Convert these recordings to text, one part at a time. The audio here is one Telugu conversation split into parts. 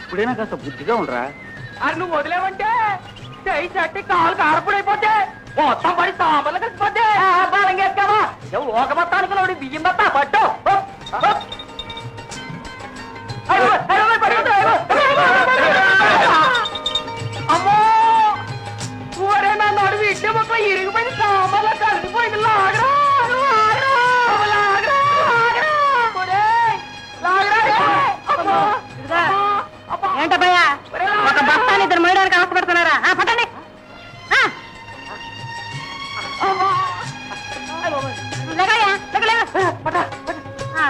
ఇప్పుడైనా కాస్త బుద్ధిగా ఉండరా. అది నువ్వు వదిలేవంటే చేయి చట్టి కాలు కారపుడైపోతే మొత్తం పడి సాంబార్లు కలిసిపోతే బలం వేసుకోవా ఒక మొత్తానికి నోడి బియ్యం మొత్తం పట్టు. అమ్మో ఊరే నా నడువు ఇడ్డే మొక్కలు ఇరిగిపోయింది సాంబార్లో కలిసిపోయింది. లాగరా ఏంటయ్యా ఒక బస్తాన్ని ఇద్దరు మోయడానికి ఆశపడుతున్నారా? పట్టండి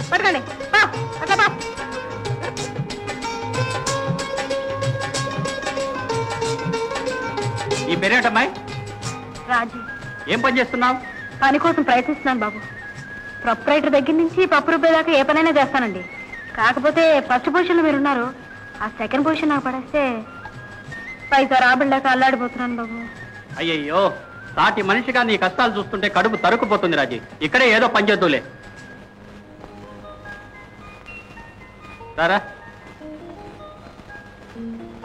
పట్టుకోండి. ఈ పేరేటమ్మాయి? రాజీ. ఏం పని చేస్తున్నావు? పని కోసం ప్రయత్నిస్తున్నాను బాబు. ప్రొపరేటర్ దగ్గర నుంచి పప్పు రూపాయదాకా ఏ పనైనా చేస్తానండి. కాకపోతే ఫస్ట్ పొజిషన్లో మీరున్నారు, ఆ సెకండ్ పొజిషన్ నాకు పడేస్తే పైసా రాబడిలాక అల్లాడిపోతున్నాను బాబు. అయ్యయ్యో, సాటి మనిషిగా నీ కష్టాలు చూస్తుంటే కడుపు తరుక్కుపోతుంది రాజీ. ఇక్కడే ఏదో పని చేద్దులే. రారా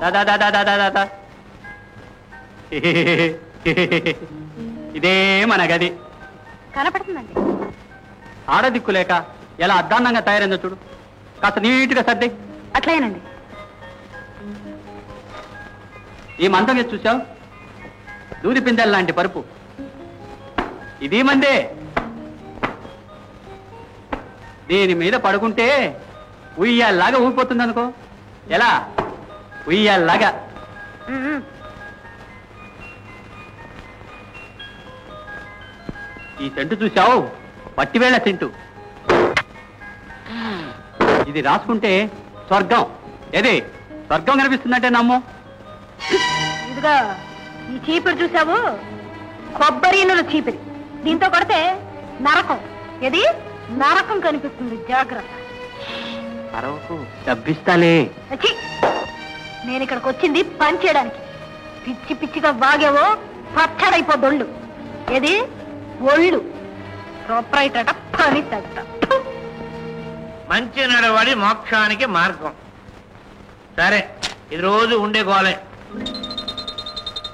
దాదా ఇదే మన గది. కనపడుతుందండి. ఆడదిక్కు లేక ఎలా అద్దాన్నంగా తయారైందో చూడు. కాస్త నీట్గా సర్ది. అట్లేనండి. ఈ మందం ఎత్తు చూసావు? దూది పిందెల లాంటి పరుపు. ఇది మందే. దీని మీద పడుకుంటే ఉయ్యాల్లాగా ఊగిపోతుంది అనుకో. ఎలా? ఉయ్యాల్లాగా. ఈ సెంటు చూసావు? పట్టివేళ్ల సెంటు. ఇది రాసుకుంటే స్వర్గం. ఏది స్వర్గం కనిపిస్తుందంటే నమ్ము. ఇదిగా ఈ చీపిరి చూసావు? కొబ్బరి నూనె చీపిరి. దీంతో కొడితే నరకం. ఏది నరకం కనిపిస్తుంది. జాగ్రత్త. అరవకు, డబ్బిస్తాలే. నేను ఇక్కడికి వచ్చింది పని చేయడానికి. పిచ్చి పిచ్చిగా వాగేవో పచ్చడైపోద్దొళ్ళు. ఏది ఒళ్ళు. ప్రొపరైటర్ పని తగ్గ. మంచి నడవడి మోక్షానికి మార్గం. సరే, ఇది రోజు ఉండే గోలే.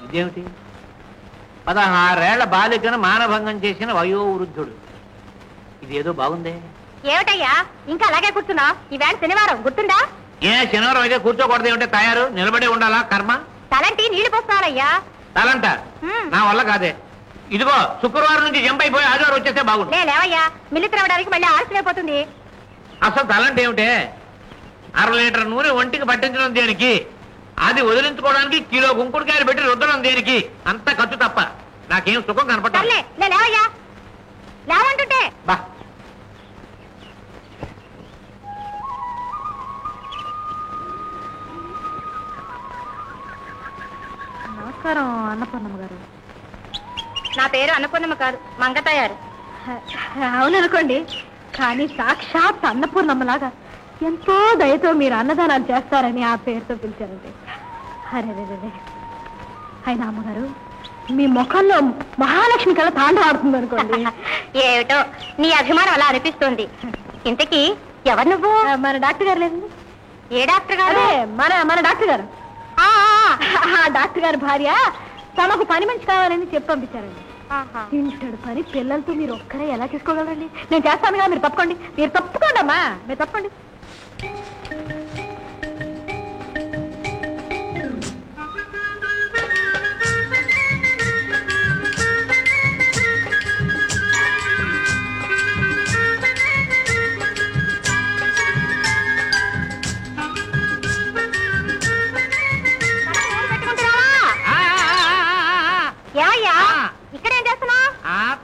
ఇదేమిటి? 16 ఏళ్ల బాలికను మానభంగం చేసిన వయోవృద్ధుడు. ఇదేదో బాగుందే. ఏమిటయ్యా ఇంకా అలాగే కూర్చున్నా? ఈవేళ శనివారం గుర్తుందా? ఏ శనివారం అయితే కూర్చోకూడదు ఏమిటే? తయారు నిలబడి ఉండాలా? కర్మ. తలంటి నీళ్లు పోస్తారయ్యా. తలంట నా వల్ల కాదే. ఇదిగో శుక్రవారం నుంచి జంప్ అయిపోయి ఆదివారం వచ్చేస్తే బాగుంది. లేవయ్యా, మిల్లి త్రవడానికి మళ్ళీ ఆలస్యమైపోతుంది. అసలు తలంట ఏమిటే? 1/2 లీటర్ నూనె ఒంటికి పట్టించడం దేనికి? అది వదిలించుకోవడానికి కిలో గుంకుడుకాయలు పెట్టి రుద్దడం దేనికి? అంత ఖర్చు తప్ప నాకేం సుఖం కనపడతాను. లేవయ్యా, లేవంటుంటే. బా, నమస్కారం అన్నపూర్ణమ్మ గారు. నా పేరు అన్నపూర్ణమ్మ కాదు, మంగతయారు. అవుననుకోండి, కానీ సాక్షాత్ అన్నపూర్ణమ్మలాగా ఎంతో దయతో మీరు అన్నదానాలు చేస్తారని ఆ పేరుతో పిలిచారండి. అరే అయినా అమ్మగారు, మీ ముఖంలో మహాలక్ష్మి కళ తాండవాడుతుంది అనుకోండి. ఏమిటో నీ అభిమానం అలా అనిపిస్తుంది. ఇంతకీ ఎవరు నువ్వు? మన డాక్టర్ గారు లేదండి. ఏ డాక్టర్ గారు? మన డాక్టర్ గారు. డాక్టర్ గారి భార్య తమకు పని మంచి కావాలని చెప్పి పంపించారండి. ఇంటడు పని పిల్లలతో మీరు ఒక్కరే ఎలా చేసుకోగలరండి? నేను చేస్తానుగా, మీరు తప్పుకోండి. మీరు తప్పుకోండి అమ్మా, మీరు తప్పండి.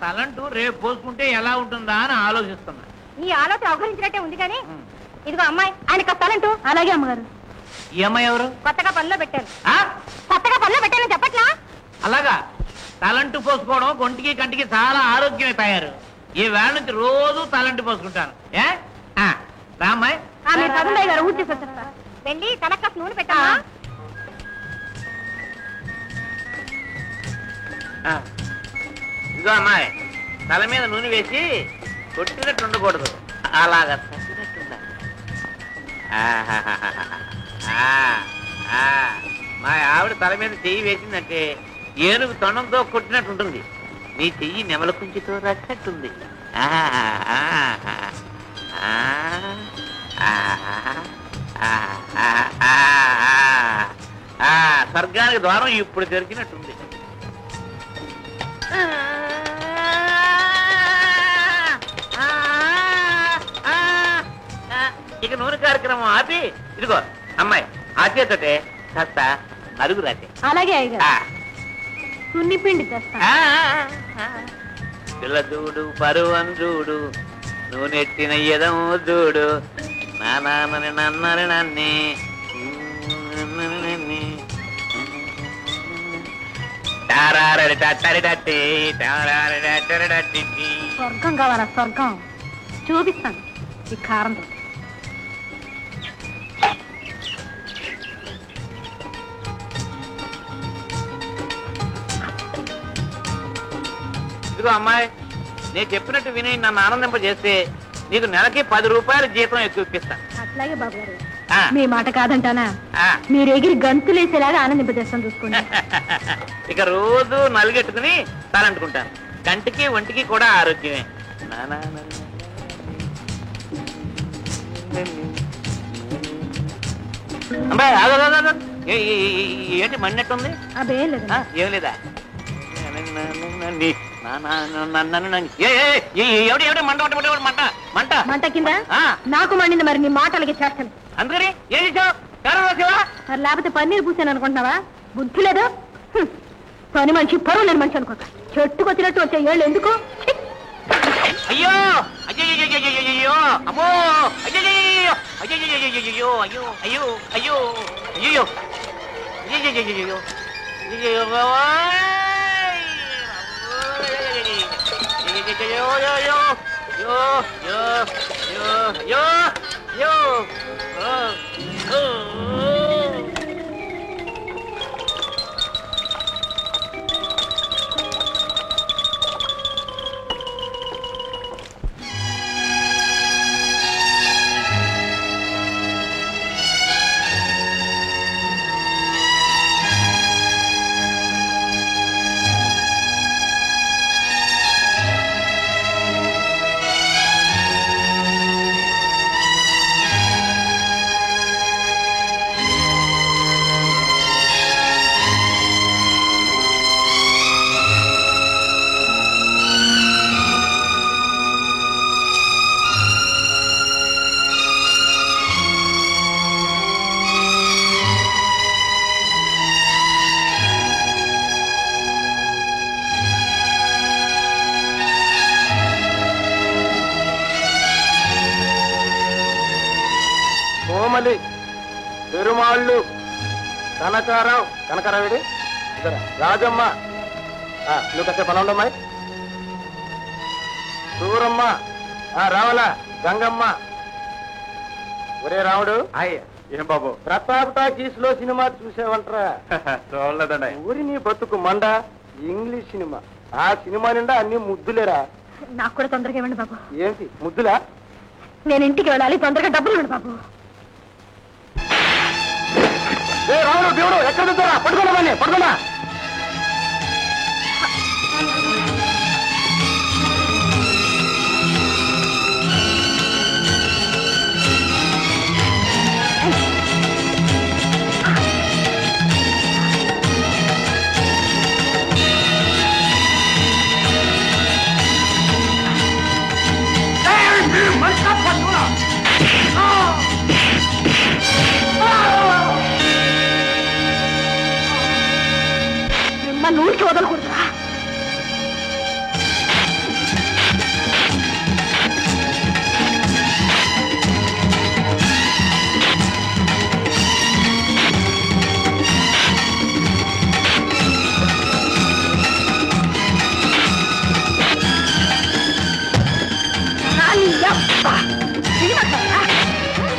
తలంటూ రేపు పోసుకుంటే ఎలా ఉంటుందా అని ఆలోచిస్తున్నా. ఈ ఆలోచన అవహరించినట్టే ఉంది కానీ ఇదిగో అమ్మాయి, ఆయనకు తలంటూ. అలాగే అమ్మగారు. ఈ అమ్మాయి ఎవరు? కొత్తగా పనిలో పెట్టాను. కొత్తగా పనిలో పెట్టాను చెప్పట్లా? అలాగా? తలంటు పోసుకోవడం ఒంటికి కంటికి చాలా ఆరోగ్యమే తయారు. ఈ వేళ నుంచి రోజు తలంటు పోసుకుంటాను. ఏ రామ్మాయి, గారు ఊరి చేసేస్తా. వెళ్ళి తలక్క నూనె పెట్టా. ఇదిగో అమ్మాయి, తల మీద నూనె వేసి కొట్టినట్టు ఉండకూడదు, అలాగా తట్టినట్టుండాలి. ఆవిడ తల మీద చెయ్యి వేసిందంటే ఏనుగు తొండంతో కొట్టినట్టు ఉంటుంది. నీ చెయ్యి నెమల కుంచితో రచ్చినట్టుంది. స్వర్గానికి ద్వారం ఇప్పుడు తెరిచినట్టుంది. ఇక నూనె కార్యక్రమం ఆపి ఇదిగో అమ్మాయి ఆచేతోటే కాస్త నలుగు రాటే. అలాగే అయ్యగారు. సున్నిపిండి తెస్తా. పిల్ల చూడు పరువం చూడు నూనెట్టిన ఎదం చూడు నాన్నని నన్నని నన్నే స్వర్గం కావాలా? స్వర్గం చూపిస్తాను ఈ కారంతో. ఇదిగో అమ్మాయి, నేను చెప్పినట్టు విని నన్ను ఆనందింపజేస్తే నీకు నెలకి 10 రూపాయల జీతం ఎక్కువ ఇప్పిస్తాను. అట్లాగే బాబు గారు. మీ మాట కాదంటానా? మీరు ఎగిరి గంతులేసేలాగా ఆనందింపజేస్తాను, చూసుకోండి. ఇక రోజు నలుగెట్టుకుని తలంటుకుంటాను. కంటికి ఒంటికి కూడా ఆరోగ్యమే. అమ్మాయి ఏంటి మండినట్టుంది? అదేం లేదు. ఏం లేదా? మంట కింద నాకు మండింది. మరి నీ మాటలకి చేస్తాను. అందుకని ఏం చేసావు? మరి లేకపోతే పన్నీరు పూసాను అనుకుంటున్నావా? బుద్ధి లేదు. పని మనిషి పరువు లేని మనిషి అనుకో. చెట్టుకు వచ్చినట్టు వచ్చే ఏళ్ళు ఎందుకు? అయ్యో అయ్యో అమ్మో అయ్యో అయ్యో అయ్యో అయ్యో అయ్యో అయ్యో అయ్యో కోమలి, పెరుమాళ్ళు, కనకారావు, కనకారావుడి, రాజమ్మ, నువ్వు కాసేపు పని ఉండమ్మాయి, సూరమ్మ, రావల, గంగమ్మ. ఒరే రాముడు, ఏం బాబు? ప్రతాప్ టాకీస్ లో సినిమా చూసావంటరా? చూడలేదండి. ఊరి నీ బతుకు మండ ఇంగ్లీష్ సినిమా. ఆ సినిమా నిండా అన్ని ముద్దులేరా? నాకు కూడా తొందరగా ఇవ్వండి బాబు. ఏంటి ముద్దులా? నేను ఇంటికి వెళ్ళాలి, తొందరగా డబ్బులు ఇవ్వండి బాబు. రాముడు దేవుడు ఎక్కడ చూస్తారా? పట్టుకోమని పట్టుకోమా. మిమ్మల్ని ఊరికి వదలకూడదురా.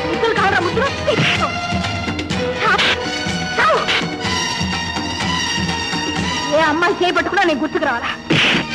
ముద్దులు కావరా? ముద్దులు ఏ అమ్మాయి చేపట్టుకున్నా నేను గుర్తుకు రావాలా?